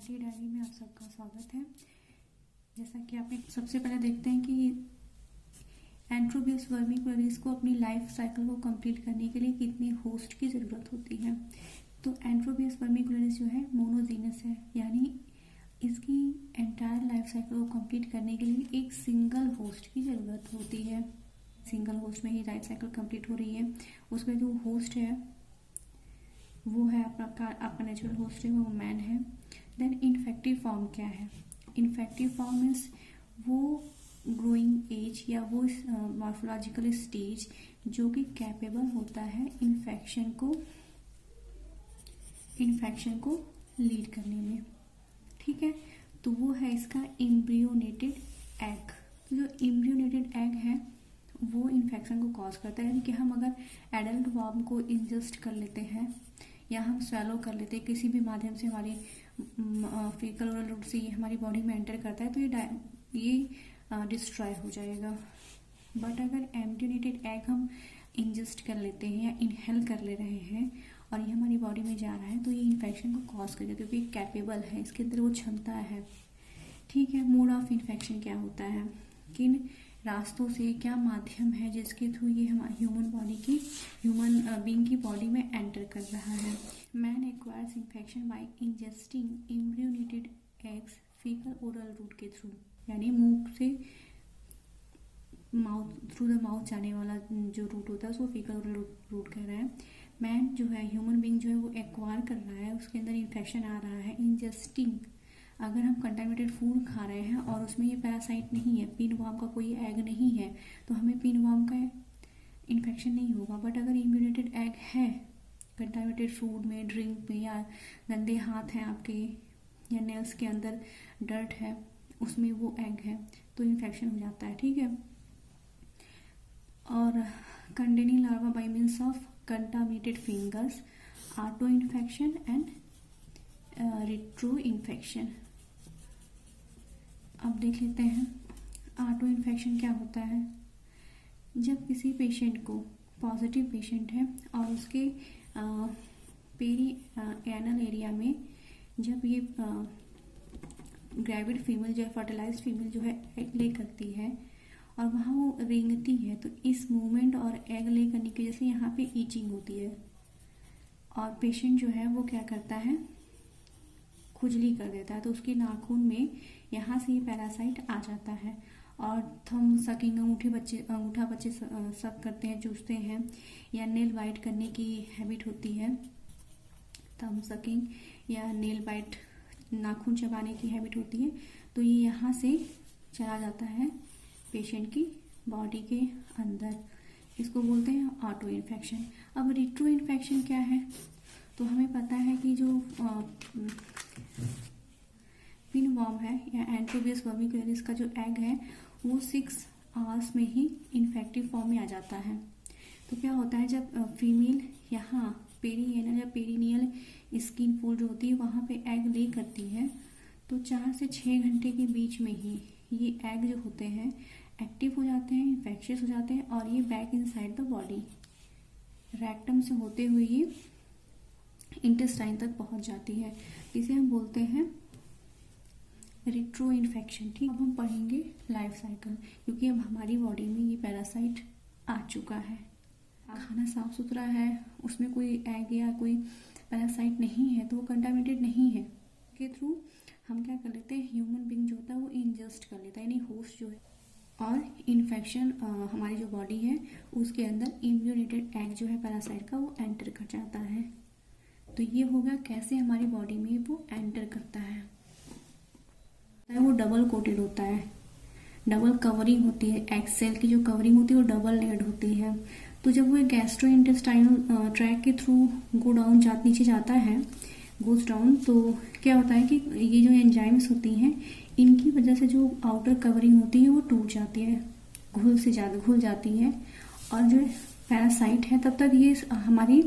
T diary में आप सबका स्वागत है। जैसा कि आप सबसे पहले देखते हैं कि एंट्रोबियस वर्मिकुलरिस को अपनी लाइफ साइकिल को कंप्लीट करने के लिए कितने होस्ट की ज़रूरत होती है। तो एंट्रोबियस वर्मिकुलरिस जो है मोनोजीनस है, यानी इसकी एंटायर लाइफ साइकिल को कंप्लीट करने के लिए एक सिंगल होस्ट की ज़रूरत होती है। सिंगल होस्ट में ही लाइफ साइकिल कंप्लीट हो रही है। उसमें जो होस्ट है वो है आपका नेचुरल होस्ट है, वो मैन है। देन इन्फेक्टिव फॉर्म क्या है? इन्फेक्टिव फॉर्म मीन्स वो ग्रोइंग एज या वो मॉर्फोलॉजिकल स्टेज जो कि कैपेबल होता है इन्फेक्शन को लीड करने में। ठीक है, तो वो है इसका एम्ब्रियोनेटेड एग। तो जो एम्ब्रियोनेटेड एग है वो इन्फेक्शन को कॉज करता है। यानी कि हम अगर एडल्ट वर्म को इंजेस्ट कर लेते हैं या हम स्वेलो कर लेते हैं, किसी भी माध्यम से हमारी फीकल ओरल रूट से ये हमारी बॉडी में एंटर करता है, तो ये डिस्ट्रॉय हो जाएगा। बट अगर एम्ब्रियोनेटेड एग हम इंजेस्ट कर लेते हैं या इनहेल कर ले रहे हैं और ये हमारी बॉडी में जा रहा है, तो ये इन्फेक्शन को कॉज करेगा, क्योंकि कैपेबल है, इसके अंदर वो क्षमता है। ठीक है, मोड ऑफ इन्फेक्शन क्या होता है, किन रास्तों से, क्या माध्यम है जिसके थ्रू ये हमारी ह्यूमन बीइंग की बॉडी में एंटर कर रहा है। Man acquires infection by ingesting embryonated eggs faecal oral route के थ्रू, यानी मुंह से थ्रू द माउथ जाने वाला जो रूट होता है उसको फीकल ओरल रूट कह रहे हैं। मैन जो है, ह्यूमन बीइंग जो है वो एक्वायर कर रहा है, उसके अंदर इन्फेक्शन आ रहा है इंजेस्टिंग। अगर हम कंटामिनेटेड फूड खा रहे हैं और उसमें ये पैरासाइट नहीं है, पिनवर्म का कोई एग नहीं है, तो हमें पिनवर्म का इन्फेक्शन नहीं होगा। बट अगर इम्यूनेटेड एग है कंटामिनेटेड फूड में, ड्रिंक में, या गंदे हाथ हैं आपके, या नेल्स के अंदर डर्ट है, उसमें वो एग है, तो इन्फेक्शन हो जाता है। ठीक है, और containing larva bye means of contaminated fingers, auto infection and retro infection. अब देख लेते हैं ऑटो इन्फेक्शन क्या होता है। जब किसी पेशेंट को, पॉजिटिव पेशेंट है और उसके पेरी एनल एरिया में जब ये ग्रेविड फीमेल जो है, फर्टिलाइज्ड फीमेल जो है एग ले करती है और वहाँ वो रेंगती है, तो इस मूवमेंट और एग ले करने की वजह से यहाँ पे ईचिंग होती है और पेशेंट जो है वो क्या करता है, खुजली कर देता है। तो उसके नाखून में यहाँ से ये पैरासाइट आ जाता है। और थंब सकिंग, अंगूठा बच्चे सब करते हैं, चूसते हैं, या नेल बाइट करने की हैबिट होती है, थंब सकिंग या नेल बाइट, नाखून चबाने की हैबिट होती है। तो ये यहाँ से चला जाता है पेशेंट की बॉडी के अंदर, इसको बोलते हैं ऑटो इन्फेक्शन। अब रेट्रो इन्फेक्शन क्या है? तो हमें पता है कि जो पिनवर्म है या एंट्रोबियस वर्मिकुलरिस का जो एग है वो 6 आवर्स में ही इन्फेक्टिव फॉर्म में आ जाता है। तो क्या होता है, जब फीमेल यहाँ पेरीएनल या पेरिनियल स्किन फोल्ड जो होती है वहाँ पे एग ले करती है, तो 4 से 6 घंटे के बीच में ही ये एग जो होते हैं एक्टिव हो जाते हैं, इन्फेक्शियस हो जाते हैं और ये back inside the body rectum से होते हुए ये इंटेस्टाइन तक पहुंच जाती है। इसे हम बोलते हैं रेट्रो इन्फेक्शन। ठीक, अब हम पढ़ेंगे लाइफ साइकिल, क्योंकि अब हमारी बॉडी में ये पैरासाइट आ चुका है। खाना साफ सुथरा है, उसमें कोई एग या कोई पैरासाइट नहीं है, तो वो कंटामिनेटेड नहीं है, के थ्रू हम क्या कर लेते हैं, ह्यूमन बीइंग जो होता है वो इंजेस्ट कर लेता है, यानी होस्ट जो है, और इन्फेक्शन हमारी जो बॉडी है उसके अंदर इम्यूनेटेड एग जो है पैरासाइट का वो एंटर कर जाता है। तो ये होगा कैसे हमारी बॉडी में वो एंटर करता है। वो डबल कोटेड होता है, डबल कवरिंग होती है, एग सेल की जो कवरिंग होती है वो डबल लेयर्ड होती है। तो जब वो गैस्ट्रो इंटेस्टाइनल ट्रैक के थ्रू गो डाउन नीचे जाता है, गोज डाउन, तो क्या होता है कि ये जो एंजाइम्स होती हैं इनकी वजह से जो आउटर कवरिंग होती है वो टूट जाती है, घुल जाती है, और जो पैरासाइट है तब तक ये हमारी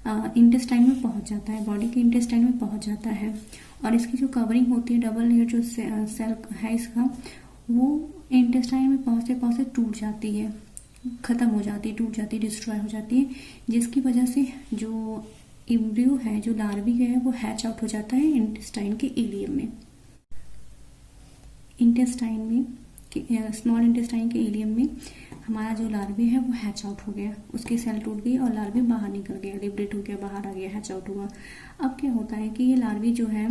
इंटेस्टाइन में पहुंच जाता है, बॉडी के इंटेस्टाइन में पहुंच जाता है, और इसकी जो कवरिंग होती है, डबल लेयर जो सेल है इसका, वो इंटेस्टाइन में पहुंचते पहुंचते टूट जाती है, खत्म हो जाती है, टूट जाती है, डिस्ट्रॉय हो जाती है, जिसकी वजह से जो एम्ब्रियो है जो लार्वी है वो हैच आउट हो जाता है इंटेस्टाइन के इलियम में। इंटेस्टाइन में स्मॉल इंटेस्टाइन के इलियम में हमारा जो लार्वी है वो हैच आउट हो गया, उसकी सेल टूट गई और लार्वी बाहर निकल गया, लिबरेट हो गया, बाहर आ गया, हैच आउट हुआ। अब क्या होता है कि ये लार्वी जो है,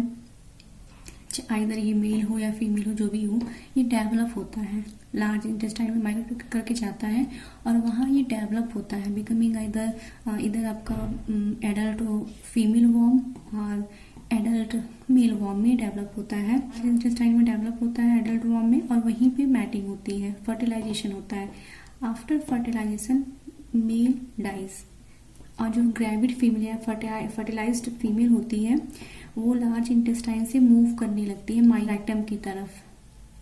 आइदर ये मेल हो या फीमेल हो, जो भी हो, ये डेवलप होता है, लार्ज इंटेस्टाइन में माइग्रेट करके जाता है और वहाँ ये डेवलप होता है, बिकमिंग इधर आपका एडल्ट फीमेल वॉर्म और एडल्ट मेल वॉर्म में डेवलप होता है। इंटेस्टाइन में डेवलप होता है एडल्ट वॉर्म में, और वहीं पे मैटिंग होती है, फर्टिलाइजेशन होता है। आफ्टर फर्टिलाइजेशन मेल डाइज, और जो ग्रेविड फीमेल या फर्टिलाइज्ड फीमेल होती है वो लार्ज इंटेस्टाइन से मूव करने लगती है रेक्टम की तरफ,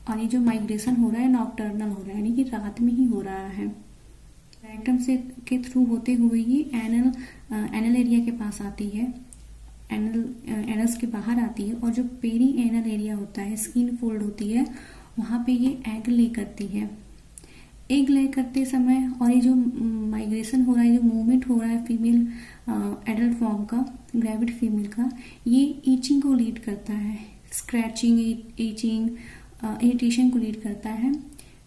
और ये जो माइग्रेशन हो रहा है नॉकटर्नल हो रहा है, यानी कि रात में ही हो रहा है। रेक्टम से के थ्रू होते हुए ये एनल एरिया के पास आती है, एनस के बाहर आती है, और जो पेरी एनल एरिया होता है, स्किन फोल्ड होती है, वहां पे ये एग ले करती है। एग ले करते समय और ये जो माइग्रेशन हो रहा है, जो मूवमेंट हो रहा है फीमेल एडल्ट फॉर्म का, ग्रेविड फीमेल का, ये ईचिंग को लीड करता है, स्क्रैचिंग, ईचिंग, इरिटेशन को लीड करता है।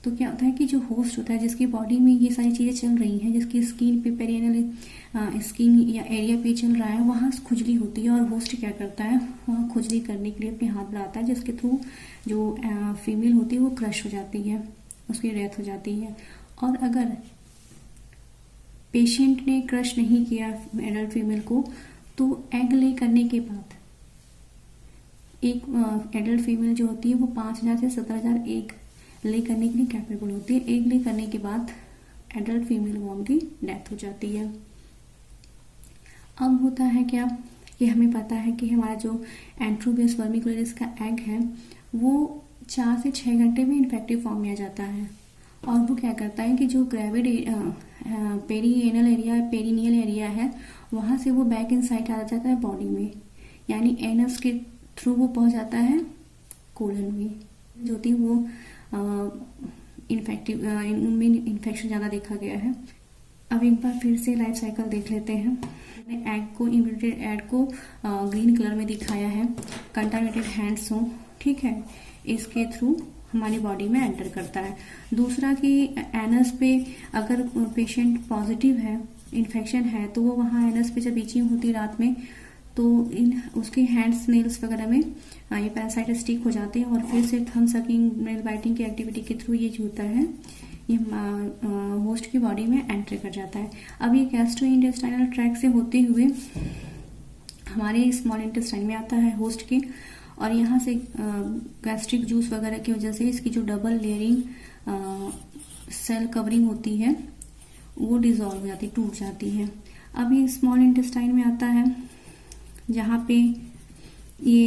तो क्या होता है कि जो होस्ट होता है, जिसकी बॉडी में ये सारी चीजें चल रही हैं, जिसकी स्किन पे, पेरिनेल स्किन या एरिया पे चल रहा है, वहां खुजली होती है, और होस्ट क्या करता है, वहां खुजली करने के लिए अपने हाथ बढ़ाता है, जिसके थ्रू जो फीमेल होती है वो क्रश हो जाती है, उसकी डेथ हो जाती है। और अगर पेशेंट ने क्रश नहीं किया एडल्ट फीमेल को, तो एग ले करने के बाद एक एडल्ट फीमेल जो होती है वो 5000 से 17000 एग ले करने के लिए कैपेबल होती है। एग ले करने के बाद एडल्ट फीमेल वॉर्म की डेथ हो जाती है। अब होता है क्या कि हमें पता है कि हमारा जो एंट्रोबियस वर्मिकुलरिस का एग है वो 4 से 6 घंटे में इन्फेक्टिव फॉर्म में आ जाता है, और वो क्या करता है कि जो ग्रेविड पेरीनियल एरिया है, वहां से वो बैक इनसाइड आ जाता है बॉडी में, यानी एनस के थ्रू वो पहुंच जाता है कोलन में, जो होती है वो उनमें इन्फेक्शन ज्यादा देखा गया है। अब एक बार फिर से लाइफ साइकिल देख लेते हैं। एग को, इन्वर्टेड एग को ग्रीन कलर में दिखाया है, कंटामिनेटेड हैंड्स हो, ठीक है, इसके थ्रू हमारी बॉडी में एंटर करता है। दूसरा कि एनस पे अगर पेशेंट पॉजिटिव है, इन्फेक्शन है, तो वो वहाँ एनस पे जब ईचिंग होती है रात में, तो उसके हैंड्स नेल्स वगैरह में ये पैरासाइट स्टिक हो जाते हैं, और फिर से थंब सकिंग, नेल बाइटिंग की एक्टिविटी के थ्रू ये जो होता है ये होस्ट की बॉडी में एंटर कर जाता है। अब ये गैस्ट्रोइंटेस्टाइनल ट्रैक्ट से होते हुए हमारे स्मॉल इंटेस्टाइन में आता है होस्ट के, और यहाँ से गैस्ट्रिक जूस वगैरह की वजह से इसकी जो डबल लेयरिंग सेल कवरिंग होती है वो डिसॉल्व हो जाती, टूट जाती है। अब ये स्मॉल इंटेस्टाइन में आता है, जहाँ पे ये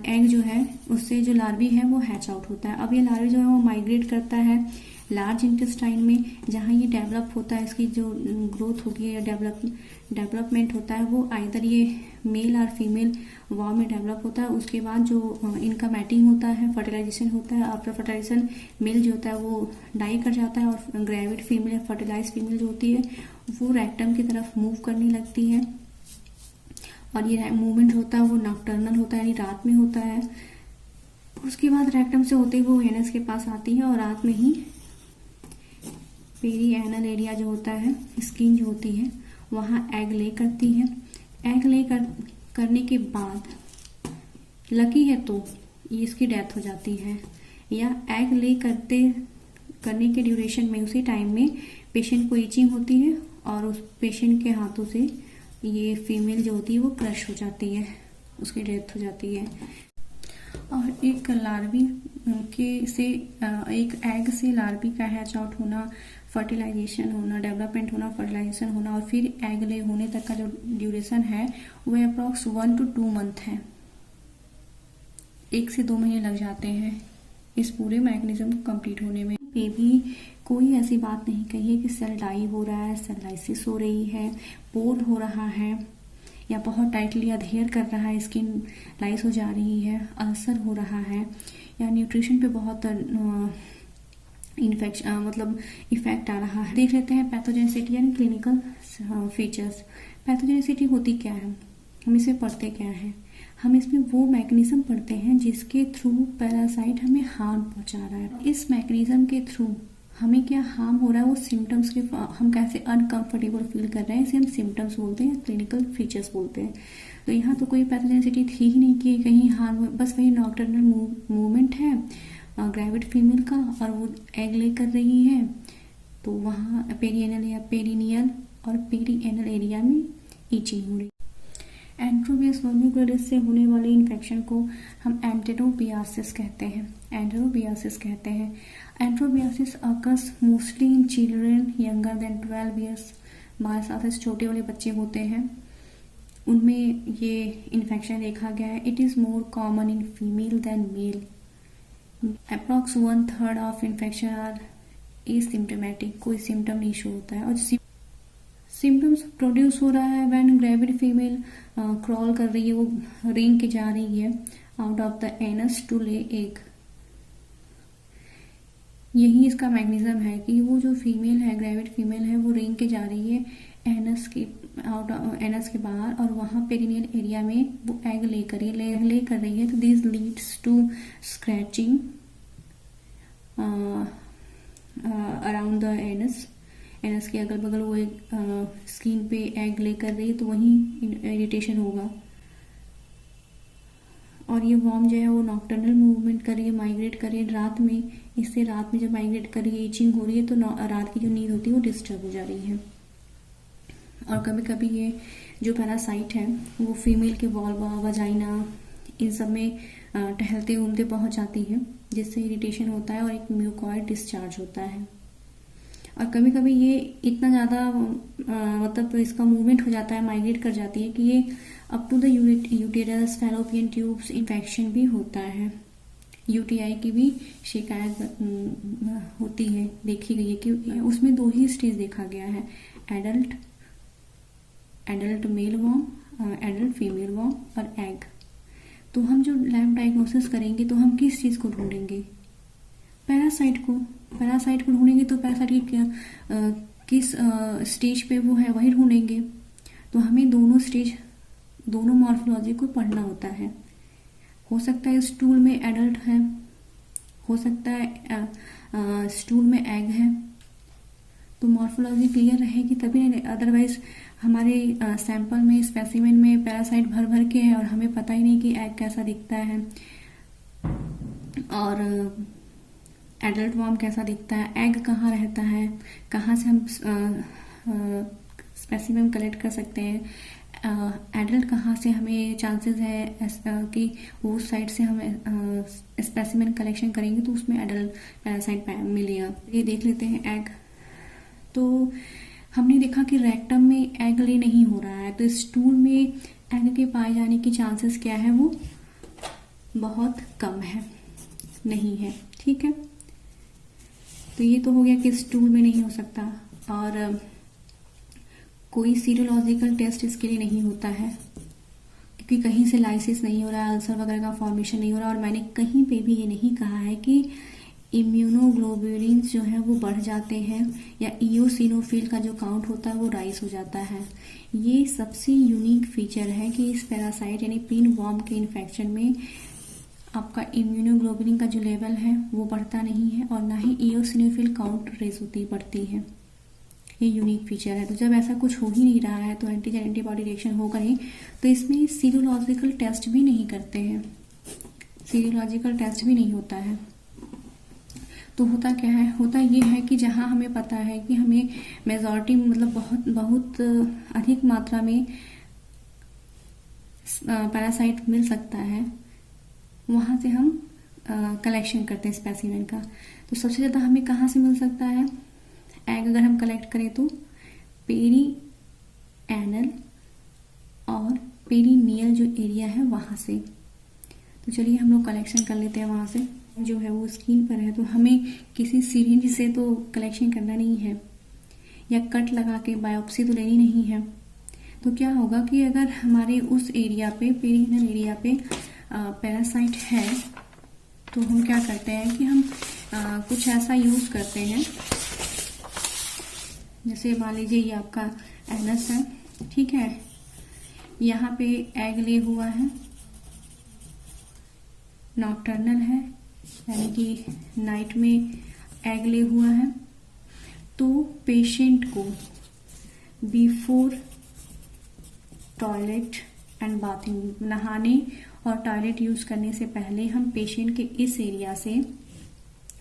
एग जो है उससे जो लार्वी है वो हैच आउट होता है। अब ये लार्वी जो है वो माइग्रेट करता है लार्ज इंटेस्टाइन में, जहाँ ये डेवलप होता है, इसकी जो ग्रोथ होगी या डेवलपमेंट होता है वो आइदर ये मेल और फीमेल वॉर्म में डेवलप होता है। उसके बाद जो इनका मैटिंग होता है, फर्टिलाइजेशन होता है। आफ्टर फर्टिलाइजेशन मेल जो होता है वो डाई कर जाता है, और ग्रेविड फीमेल या फर्टिलाइज फीमेल जो होती है वो रेक्टम की तरफ मूव करने लगती है, और ये मूवमेंट होता है वो नॉकटर्नल होता है, यानी रात में होता है। उसके बाद रेक्टम से होते हुए वो एनस के पास आती है, और रात में ही पेरी एनल एरिया जो होता है, स्किन जो होती है, वहां एग ले करती है। एग ले करने के बाद लकी है तो ये इसकी डेथ हो जाती है, या एग ले करने के ड्यूरेशन में उसी टाइम में पेशेंट को ईचिंग होती है, और उस पेशेंट के हाथों से ये फीमेल जो होती है वो क्रश हो जाती है, उसकी डेथ हो जाती है। और एक लार्वी एक एग से लार्वी का हैच आउट होना, फर्टिलाइजेशन होना, डेवलपमेंट होना, फर्टिलाइजेशन होना, और फिर एग ले होने तक का जो ड्यूरेशन है वो अप्रॉक्स 1 to 2 मंथ है। 1 से 2 महीने लग जाते हैं इस पूरे मैकेनिज्म को कंप्लीट होने में। ये भी कोई ऐसी बात नहीं कही है कि सेल डाई हो रहा है, सेल लाइसिस हो रही है, पोर हो रहा है, या बहुत टाइटली अधेयर कर रहा है, स्किन लाइस हो जा रही है, अल्सर हो रहा है, या न्यूट्रिशन पे बहुत इफेक्ट आ रहा है। देख लेते हैं pathogenicity and clinical features. Pathogenicity होती क्या है? हम इसमें पढ़ते क्या है, हम इसमें वो मैकेनिज्म पढ़ते हैं जिसके थ्रू पैरासाइट हमें हार्म पहुंचा रहा है। इस मैकेनिज्म के थ्रू हमें क्या हार्म हो रहा है, वो सिम्टम्स के, हम कैसे अनकंफर्टेबल फील कर रहे हैं, इसे हम सिम्टम्स बोलते हैं, क्लिनिकल फीचर्स बोलते हैं। तो यहाँ तो कोई पैथोजेनिसिटी थी ही नहीं कि कहीं हार्म, बस वही नॉकटर्नल मूवमेंट है ग्रेविड फीमेल का, और वो एग ले कर रही है, तो वहाँ पेरिएनल या पेरिनियल और पेरीएनल एरिया में ईचिंग हो रही। एंट्रोबियस वर्मिकुलरिस से होने वाले इन्फेक्शन को हम एंटेरोबियासिस कहते हैं, एंटेरोबियासिस कहते हैं। Enterobiasis occurs mostly in children younger than 12 years. 12 साल से छोटे वाले बच्चे होते हैं, उनमें ये इन्फेक्शन देखा गया है। It is more common in female than male. Approx 1/3 of infection are asymptomatic, कोई सिम्टम नहीं शो होता है। और सिम्टम्स प्रोड्यूस हो रहा है व्हेन ग्रेविड फीमेल क्रॉल कर रही है, वो रेंग के जा रही है out of the anus to lay egg. यही इसका मैकेनिज्म है कि वो जो फीमेल है, ग्रेविड फीमेल है, वो रेंग के जा रही है एनस के बाहर, और वहाँ पेरिनियल एरिया में वो एग ले कर रही है। तो this leads to scratching around the anus के अगल बगल वो एक स्किन पे एग ले कर रही है, तो वहीं इरिटेशन होगा। और ये वॉर्म जो है वो नॉक्टर्नल मूवमेंट कर रही है, माइग्रेट कर रही है रात में। इससे रात में जब माइग्रेट कर रही है, ईचिंग हो रही है, तो रात की जो नींद होती है वो डिस्टर्ब हो जा रही है। और कभी कभी ये जो पैरासाइट है वो फीमेल के वॉल्वा, वजाइना, इन सब में टहलते घूमते पहुंच जाती है, जिससे इरिटेशन होता है और एक म्यूकॉइड डिस्चार्ज होता है। और कभी कभी ये इतना ज़्यादा मतलब इसका मूवमेंट हो जाता है, माइग्रेट कर जाती है कि ये up to the uterus fallopian tubes infection भी होता है। यूटीआई की भी शिकायत होती है, देखी गई है कि उसमें 2 ही स्टेज देखा गया है, adult male worm, adult female worm और एग। तो हम जो लैब डायग्नोसिस करेंगे तो हम किस चीज़ को ढूंढेंगे, पैरासाइट को ढूंढेंगे। तो पैरासाइट की किस स्टेज पे वो है वही ढूंढेंगे। तो हमें दोनों मॉर्फोलॉजी को पढ़ना होता है। हो सकता है स्टूल में एडल्ट है, हो सकता है स्टूल में एग है, तो मॉर्फोलॉजी क्लियर रहेगी तभी। अदरवाइज हमारे सैंपल में, स्पेसिमेन में पैरासाइट भर भर के है और हमें पता ही नहीं कि एग कैसा दिखता है और एडल्ट वॉर्म कैसा दिखता है, एग कहाँ रहता है, कहाँ से हम स्पेसिमेन कलेक्ट कर सकते हैं, एडल्ट कहाँ से हमें चांसेस है कि वो साइड से हम स्पेसिमेन कलेक्शन करेंगे तो उसमें एडल्ट पैरासाइट मिलेगा। ये देख लेते हैं एग। तो हमने देखा कि रेक्टम में एग ले नहीं हो रहा है, तो स्टूल में एग के पाए जाने की चांसेस क्या है, वो बहुत कम है, नहीं है। ठीक है, तो ये तो हो गया कि स्टूल में नहीं हो सकता। और कोई सीरोलॉजिकल टेस्ट इसके लिए नहीं होता है क्योंकि कहीं से लाइसिस नहीं हो रहा है, अल्सर वगैरह का फॉर्मेशन नहीं हो रहा। और मैंने कहीं पे भी ये नहीं कहा है कि इम्यूनोग्लोबुलिन्स जो है वो बढ़ जाते हैं या इओसिनोफिल का जो काउंट होता है वो राइज हो जाता है। ये सबसे यूनिक फीचर है कि इस पैरासाइट यानी पिन वॉर्म के इन्फेक्शन में आपका इम्यूनोग्लोबुलिन का जो लेवल है वो बढ़ता नहीं है और ना ही इओसिनोफिल काउंट रेज बढ़ती है। ये यूनिक फीचर है। तो जब ऐसा कुछ हो ही नहीं रहा है तो एंटीजन एंटीबॉडी रिएक्शन होगा नहीं, तो इसमें सीरोलॉजिकल टेस्ट भी नहीं करते हैं, सीरोलॉजिकल टेस्ट भी नहीं होता है। तो होता क्या है, होता ये है कि जहां हमें पता है कि हमें मेजॉरिटी मतलब बहुत अधिक मात्रा में पैरासाइट मिल सकता है, वहां से हम कलेक्शन करते हैं स्पेसिमेन का। तो सबसे ज्यादा हमें कहाँ से मिल सकता है, एग अगर हम कलेक्ट करें तो पेरी एनल और पेरीनियल जो एरिया है वहां से। तो चलिए हम लोग कलेक्शन कर लेते हैं वहां से। जो है वो स्किन पर है तो हमें किसी सिरिंज से तो कलेक्शन करना नहीं है या कट लगा के बायोप्सी तो लेनी नहीं है। तो क्या होगा कि अगर हमारे उस एरिया पे, पेरीनियल एरिया पे पैरासाइट है तो हम क्या करते हैं कि हम कुछ ऐसा यूज करते हैं, जैसे मान लीजिए ये आपका एनस है, ठीक है, यहाँ पे एग ले हुआ है, नॉकटर्नल है, यानी कि नाइट में एग ले हुआ है। तो पेशेंट को बिफोर टॉयलेट एंड बाथिंग, नहाने और टॉयलेट यूज करने से पहले हम पेशेंट के इस एरिया से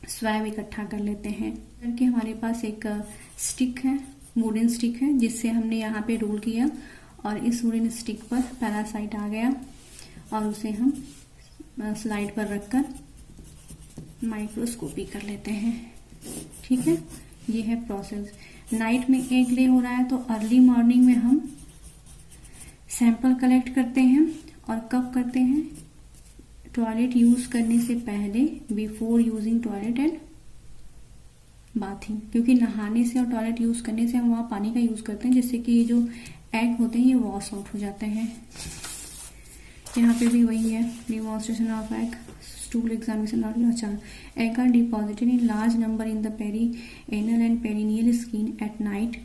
स्वैब इकट्ठा कर लेते हैं। करके हमारे पास एक स्टिक है, वुडन स्टिक है, जिससे हमने यहाँ पे रोल किया और इस वुडन स्टिक पर पैरासाइट आ गया और उसे हम स्लाइड पर रखकर माइक्रोस्कोपी कर लेते हैं। ठीक है, ये है प्रोसेस। नाइट में एग ले हो रहा है तो अर्ली मॉर्निंग में हम सैंपल कलेक्ट करते हैं। और कब करते हैं? टॉयलेट यूज करने से पहले, before using toilet and bathing, क्योंकि नहाने से और टॉयलेट यूज करने से हम वहाँ पानी का यूज करते हैं, जिससे कि ये जो एग होते हैं ये वॉश आउट हो जाते हैं। यहाँ पे भी वही है, demonstration of egg, stool examination और अच्छा। Egg are deposited in large number in the perianal and perineal skin at night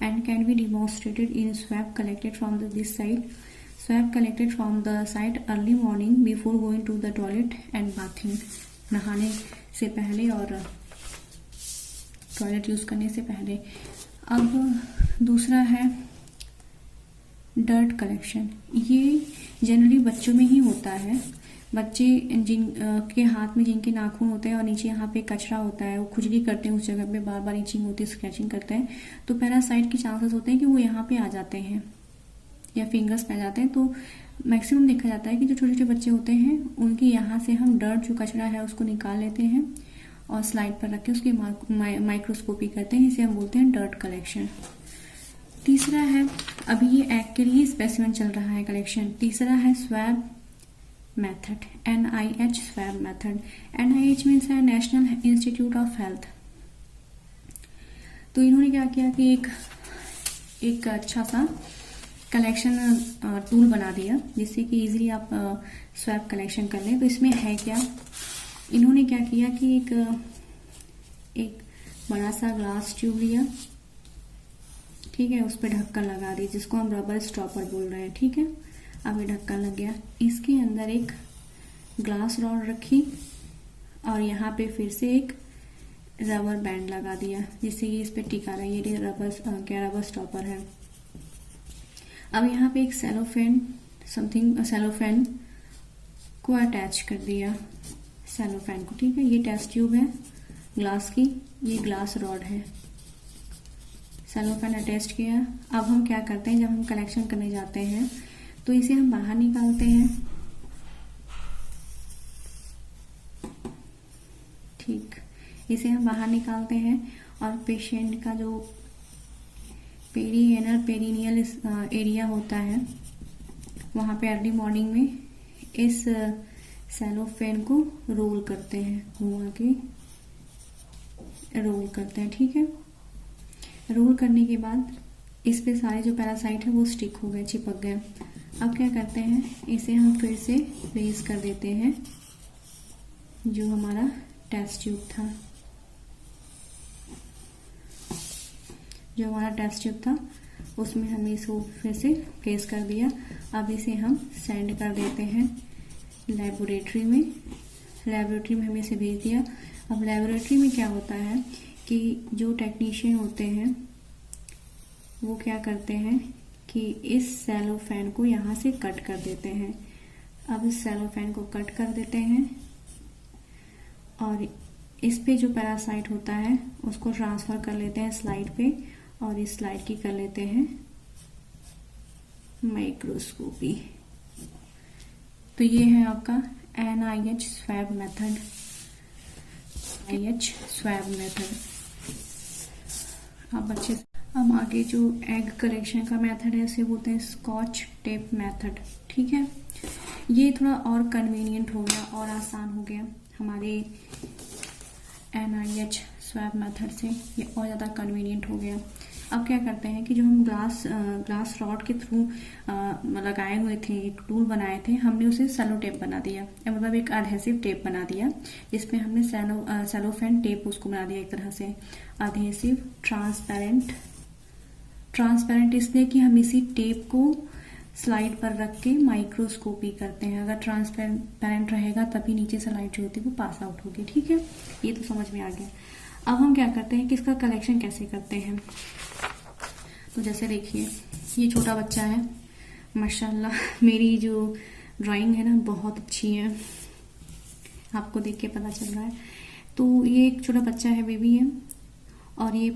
and can be demonstrated in swab collected from this site. Swab collected from the site early morning before going to the toilet and bathing. नहाने से पहले और toilet use करने से पहले। अब दूसरा है डर्ट कलेक्शन। ये जनरली बच्चों में ही होता है। बच्चे जिन के हाथ में जिनके नाखून होते हैं और नीचे यहाँ पे कचरा होता है, वो खुजली करते हैं, उस जगह पे बार बार इचिंग होती है, स्क्रैचिंग करते हैं, तो पैरासाइट के चांसेस होते हैं कि वो यहाँ पे आ जाते हैं या फिंगर्स पे आ जाते हैं। तो मैक्सिमम देखा जाता है कि जो छोटे छोटे बच्चे होते हैं उनके यहाँ से हम डर्ट जो कचरा है उसको निकाल लेते हैं और स्लाइड पर रख के उसकी माइक्रोस्कोपी करते हैं, इसे हम बोलते हैं डर्ट कलेक्शन। तीसरा है, अभी ये एग के लिए स्पेसिमेन चल रहा है कलेक्शन। तीसरा है swab method, NIH swab method. NIH means है नेशनल इंस्टीट्यूट ऑफ हेल्थ। तो इन्होंने क्या किया कि एक अच्छा सा कलेक्शन टूल बना दिया, जिससे कि इजीली आप स्वैब कलेक्शन कर लें। तो इसमें है क्या, इन्होंने क्या किया कि एक बड़ा सा ग्लास ट्यूब लिया, ठीक है, उस पर ढक्कन लगा दी, जिसको हम रबर स्टॉपर बोल रहे हैं। ठीक है, अब ये ढक्कन लग गया, इसके अंदर एक ग्लास रॉड रखी और यहाँ पे फिर से एक रबर बैंड लगा दिया, जिससे ये इस पे टिका रहा। ये रबर स्टॉपर है। अब यहाँ पे एक सेलोफेन को अटैच कर दिया, सेलोफेन को। ठीक है, ये टेस्ट ट्यूब है ग्लास की, ये ग्लास रॉड है, सेलोफेन अटैच किया। अब हम क्या करते हैं, जब हम कलेक्शन करने जाते हैं तो इसे हम बाहर निकालते हैं। ठीक, इसे हम बाहर निकालते हैं और पेशेंट का जो पेरिएनल पेरिनियल एरिया होता है वहां पे अर्ली मॉर्निंग में इस सेलोफेन को रोल करते हैं, घुमा के रोल करते हैं। ठीक है, रोल करने के बाद इस पे सारे जो पैरासाइट है वो स्टिक हो गए, चिपक गए। अब क्या करते हैं, इसे हम फिर से प्लेस कर देते हैं जो हमारा टेस्ट ट्यूब था, उसमें हमने इसको फिर से प्लेस कर दिया। अब इसे हम सेंड कर देते हैं लेबोरेटरी में। हमें इसे भेज दिया। अब लेबोरेटरी में क्या होता है कि जो टेक्नीशियन होते हैं वो क्या करते हैं कि इस सेलोफेन को यहाँ से कट कर देते हैं। अब इस सेलोफेन को कट कर देते हैं और इस पे जो पैरासाइट होता है उसको ट्रांसफर कर लेते हैं स्लाइड पे, और इस स्लाइड की कर लेते हैं माइक्रोस्कोपी। तो ये है आपका NIH स्वैब मेथड। अब बच्चे, अब आगे जो एग कलेक्शन का मेथड है उसे बोलते हैं स्कॉच टेप मेथड। ठीक है, ये थोड़ा और कन्वीनियंट हो गया और आसान हो गया हमारे NIH स्वैब मेथड से, ये और ज़्यादा कन्वीनियंट हो गया। अब क्या करते हैं कि जो हम ग्लास रॉड के थ्रू लगाए हुए थे, एक टूल बनाए थे, हमने उसे सेलो टेप बना दिया, मतलब एक एडहेसिव टेप बना दिया, जिसमें हमने सेलोफेन टेप उसको बना दिया एक तरह से एडहेसिव ट्रांसपेरेंट इसलिए कि हम इसी टेप को स्लाइड पर रख के माइक्रोस्कोपी करते हैं। अगर ट्रांसपेरेंट रहेगा तभी नीचे से लाइट जो होती है वो पास आउट होगी। ठीक है, ये तो समझ में आ गया। अब हम क्या करते हैं कि इसका कलेक्शन कैसे करते हैं। तो जैसे देखिए, ये छोटा बच्चा है, माशाल्लाह मेरी जो ड्राइंग है ना बहुत अच्छी है, आपको देख के पता चल रहा है। तो ये एक छोटा बच्चा है, बेबी है, और ये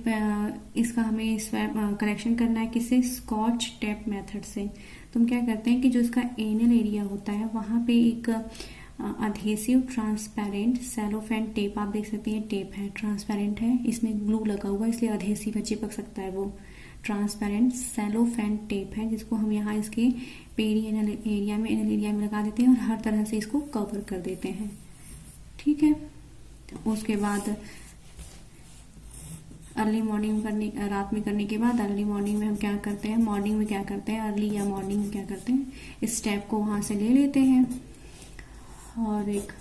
इसका हमें कलेक्शन करना है किससे, स्कॉच टेप मेथड से। तो हम क्या करते हैं कि जो इसका एनल एरिया होता है वहां पे एक अधेसिव ट्रांसपेरेंट सेलोफेन टेप, आप देख सकते हैं टेप है, ट्रांसपेरेंट है, इसमें ग्लू लगा हुआ है इसलिए अधेसिव है, चिपक सकता है, वो ट्रांसपेरेंट सेलोफेन टेप है जिसको हम यहाँ इसके पेरी एनल एरिया में लगा देते हैं और हर तरह से इसको कवर कर देते हैं। ठीक है, उसके बाद अर्ली मॉर्निंग रात में करने के बाद अर्ली मॉर्निंग में हम क्या करते हैं, मॉर्निंग में क्या करते हैं, अर्ली या मॉर्निंग में क्या करते हैं, इस स्टेप को वहां से ले लेते हैं और एक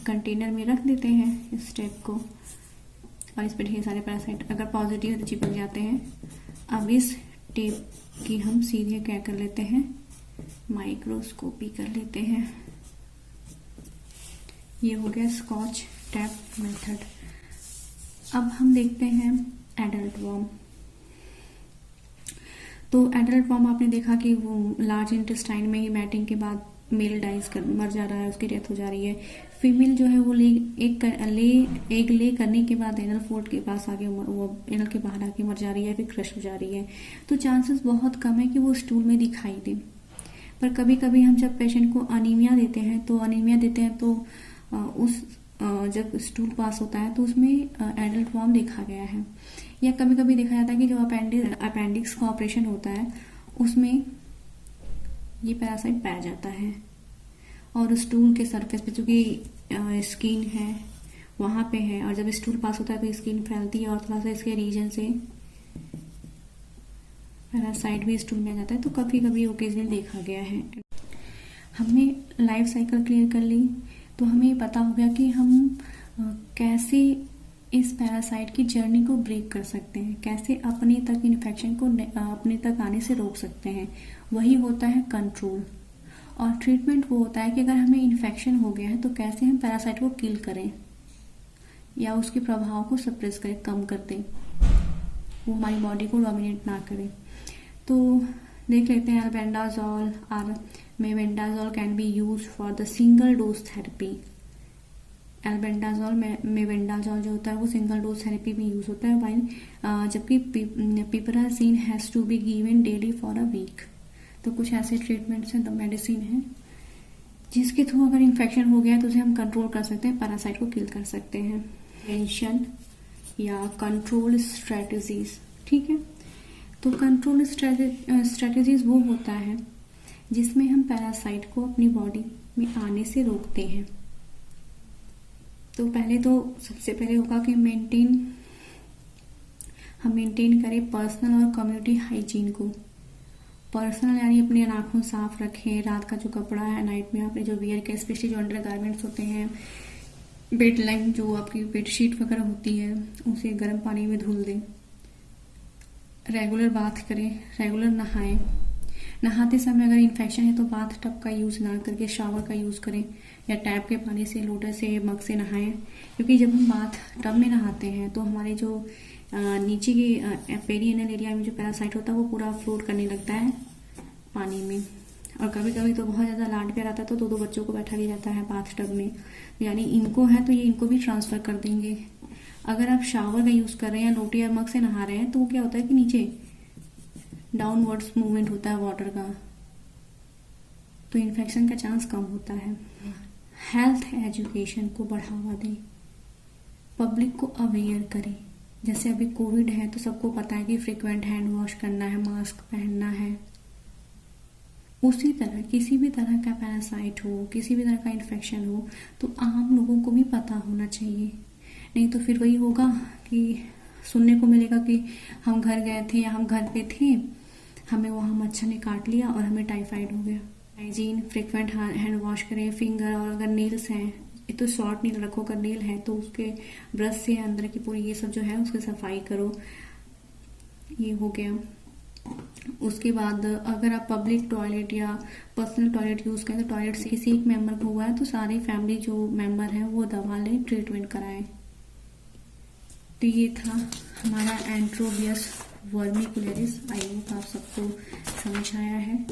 कंटेनर में रख देते हैं इस स्टेप को, और इस पर ढेर सारे पैरासाइट अगर पॉजिटिव है तो चिपक जाते हैं। अब इस टेप की हम सीधे क्या कर लेते हैं, माइक्रोस्कोपी कर लेते हैं। ये हो गया स्कॉच टेप मेथड। अब हम देखते हैं एडल्ट वर्म। तो एडल्ट वर्म आपने देखा कि वो लार्ज इंटेस्टाइन में ही मैटिंग के बाद मेल डाइज कर मर जा रहा है, उसकी डेथ हो जा रही है। फीमेल जो है वो एग ले करने के बाद एनल फोल्ड के पास आगे वो एनल के बाहर आके मर जा रही है, फिर क्रश हो जा रही है। तो चांसेस बहुत कम है कि वो स्टूल में दिखाई दे। पर कभी कभी हम जब पेशेंट को अनीमिया देते हैं तो उस जब स्टूल पास होता है तो उसमें एडल्ट फॉर्म देखा गया है। या कभी कभी देखा जाता है कि जो अपेंडिक्स का ऑपरेशन होता है उसमें ये पैरासाइट पाया जाता है और स्टूल के सरफेस पे चूंकि स्किन है वहां पे है, और जब स्टूल पास होता है तो स्किन फैलती है और थोड़ा सा इसके रीजन से पैरासाइट भी स्टूल में आ जाता है। तो कभी कभी ओकेजनल देखा गया है। हमने लाइफ साइकिल क्लियर कर ली तो हमें ये पता हो गया कि हम कैसे इस पैरासाइट की जर्नी को ब्रेक कर सकते हैं, कैसे अपने तक इन्फेक्शन को अपने तक आने से रोक सकते हैं। वही होता है कंट्रोल। और ट्रीटमेंट वो होता है कि अगर हमें इन्फेक्शन हो गया है तो कैसे हम पैरासाइट को किल करें या उसके प्रभाव को सप्रेस करें, कम कर दें, वो हमारी बॉडी को डोमिनेट ना करे। तो देख लेते हैं अल्बेंडाजोल और mebendazole can be use for the single dose therapy. Albendazole mebendazole जो होता है वो सिंगल डोज थेरेपी में यूज होता है, जबकि piperazine has to be given daily for a week. तो कुछ ऐसे ट्रीटमेंट्स हैं, मेडिसिन है जिसके थ्रू अगर इन्फेक्शन हो गया तो उसे हम कंट्रोल कर सकते हैं, पैरासाइट को किल कर सकते हैं। प्रिवेंशन या कंट्रोल स्ट्रेटजीज। ठीक है, तो कंट्रोल स्ट्रेटजीज वो होता है जिसमें हम पैरासाइट को अपनी बॉडी में आने से रोकते हैं। तो पहले तो सबसे पहले होगा कि हम मेंटेन करें पर्सनल और कम्युनिटी हाइजीन को। पर्सनल यानी अपनी नाखून साफ रखें, रात का जो कपड़ा है नाइट में आपने जो वियर किया, स्पेशली जो अंडर गारमेंट्स होते हैं, बेड लाइन जो आपकी बेडशीट वगैरह होती है उसे गर्म पानी में धुल दें। रेगुलर बाथ करें, रेगुलर नहाएं। नहाते समय अगर इन्फेक्शन है तो बाथ टब का यूज ना करके शावर का यूज करें या टैप के पानी से, लोटे से, मग से नहाएं। क्योंकि जब हम बाथ टब में नहाते हैं तो हमारे जो नीचे के पेरिएनल एरिया में जो पैरासाइट होता है वो पूरा फ्लोट करने लगता है पानी में। और कभी कभी तो बहुत ज्यादा लाड प्यार आता है तो दो बच्चों को बैठा दिया जाता है बाथ टब में, यानी इनको है तो ये इनको भी ट्रांसफर कर देंगे। अगर आप शावर का यूज कर रहे हैं या लोटे या मग से नहा रहे हैं तो वो क्या होता है कि नीचे डाउनवर्ड्स मूवमेंट होता है वाटर का, तो इन्फेक्शन का चांस कम होता है। हेल्थ एजुकेशन को बढ़ावा दें, पब्लिक को अवेयर करें। जैसे अभी कोविड है तो सबको पता है कि फ्रिक्वेंट हैंड वॉश करना है, मास्क पहनना है। उसी तरह किसी भी तरह का पैरासाइट हो, किसी भी तरह का इन्फेक्शन हो तो आम लोगों को भी पता होना चाहिए। नहीं तो फिर वही होगा कि सुनने को मिलेगा कि हम घर गए थे या हम घर पे थे, हमें वहां मच्छर ने काट लिया और हमें टाइफाइड हो गया। हाइजीन, फ्रिक्वेंट हैंड वॉश करें। फिंगर और अगर नेल्स हैं तो शॉर्ट नेल रखो, अगर नेल है तो उसके ब्रश से अंदर की पूरी ये सब जो है उसकी सफाई करो। ये हो गया। उसके बाद अगर आप पब्लिक टॉयलेट या पर्सनल टॉयलेट यूज़ करें तो टॉयलेट से किसी एक मेंबर को हुआ है तो सारी फैमिली जो मेंबर हैं वो दवा लें, ट्रीटमेंट कराएं। तो ये था हमारा एंट्रोबियस वर्मिकुलरिस। आई होप आप सबको समझ आया है।